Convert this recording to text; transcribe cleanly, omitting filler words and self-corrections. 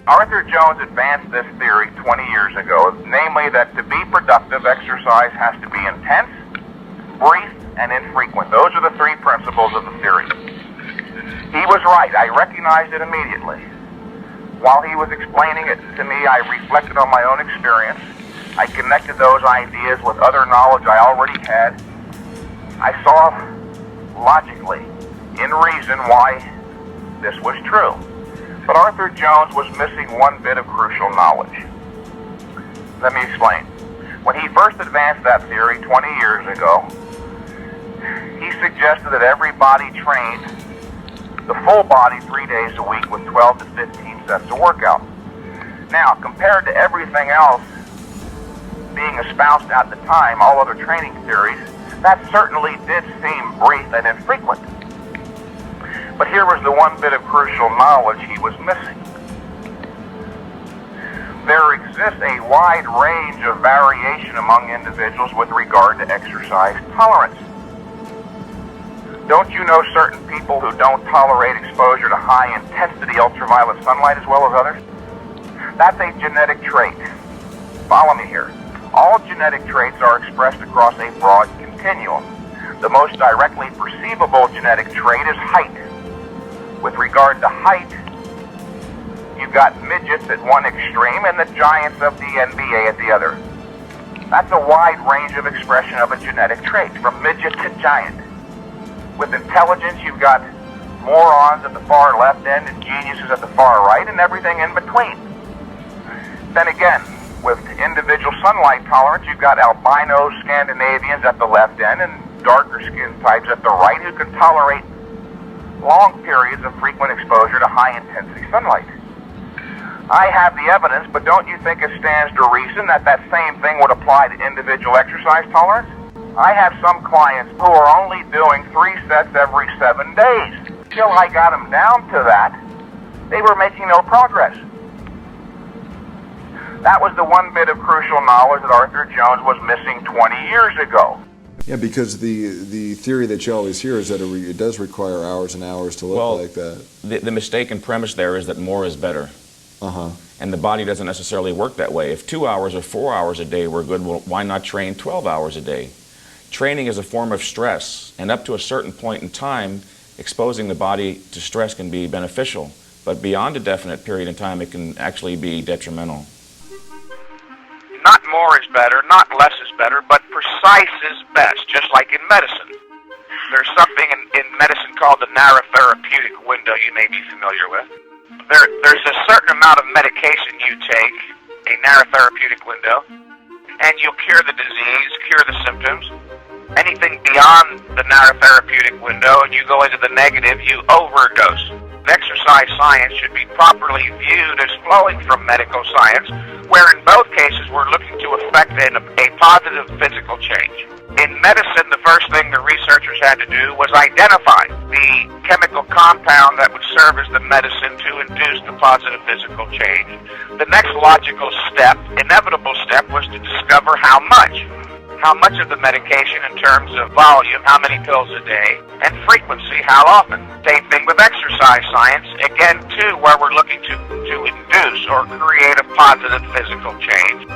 Arthur Jones advanced this theory 20 years ago, namely that to be productive, exercise has to be intense, brief, and infrequent. Those are the three principles of the theory. He was right. I recognized it immediately. While he was explaining it to me, I reflected on my own experience. I connected those ideas with other knowledge I already had. I saw logically, in reason, why this was true. But Arthur Jones was missing one bit of crucial knowledge. Let me explain. When he first advanced that theory 20 years ago, he suggested that everybody trained the full body 3 days a week with 12 to 15 sets of workout. Now, compared to everything else being espoused at the time, all other training theories, that certainly did seem brief and infrequent. But here was the one bit of crucial knowledge he was missing. There exists a wide range of variation among individuals with regard to exercise tolerance. Don't you know certain people who don't tolerate exposure to high-intensity ultraviolet sunlight as well as others? That's a genetic trait. Follow me here. All genetic traits are expressed across a broad continuum. The most directly perceivable genetic trait is height. With regard to height, you've got midgets at one extreme and the giants of the NBA at the other. That's a wide range of expression of a genetic trait, from midget to giant. With intelligence, you've got morons at the far left end and geniuses at the far right and everything in between. Then again, with individual sunlight tolerance, you've got albino Scandinavians at the left end and darker skin types at the right who can tolerate long periods of frequent exposure to high-intensity sunlight. I have the evidence, but don't you think it stands to reason that that same thing would apply to individual exercise tolerance? I have some clients who are only doing 3 sets every 7 days. Till I got them down to that, they were making no progress. That was the one bit of crucial knowledge that Arthur Jones was missing 20 years ago. Yeah, because the theory that you always hear is that it does require hours and hours to look like that. The mistaken premise there is that more is better. And the body doesn't necessarily work that way. If 2 hours or 4 hours a day were good, well, why not train 12 hours a day? Training is a form of stress, and up to a certain point in time, exposing the body to stress can be beneficial. But beyond a definite period in time, it can actually be detrimental. Not more is better, not less is better, but precise is best, just like in medicine. There's something in medicine called the narrow therapeutic window you may be familiar with. There's a certain amount of medication you take, a narrow therapeutic window, and you'll cure the disease, cure the symptoms. Anything beyond the narrow therapeutic window and you go into the negative, you overdose. Exercise science should be properly viewed as flowing from medical science, where in both cases we're looking to effect a positive physical change. In medicine, the first thing the researchers had to do was identify the chemical compound that would serve as the medicine to induce the positive physical change. The next logical step, inevitable step, was to discover how much of the medication in terms of volume, how many pills a day, and frequency, how often. Same thing with exercise science, again too, where we're looking to induce or create a positive physical change.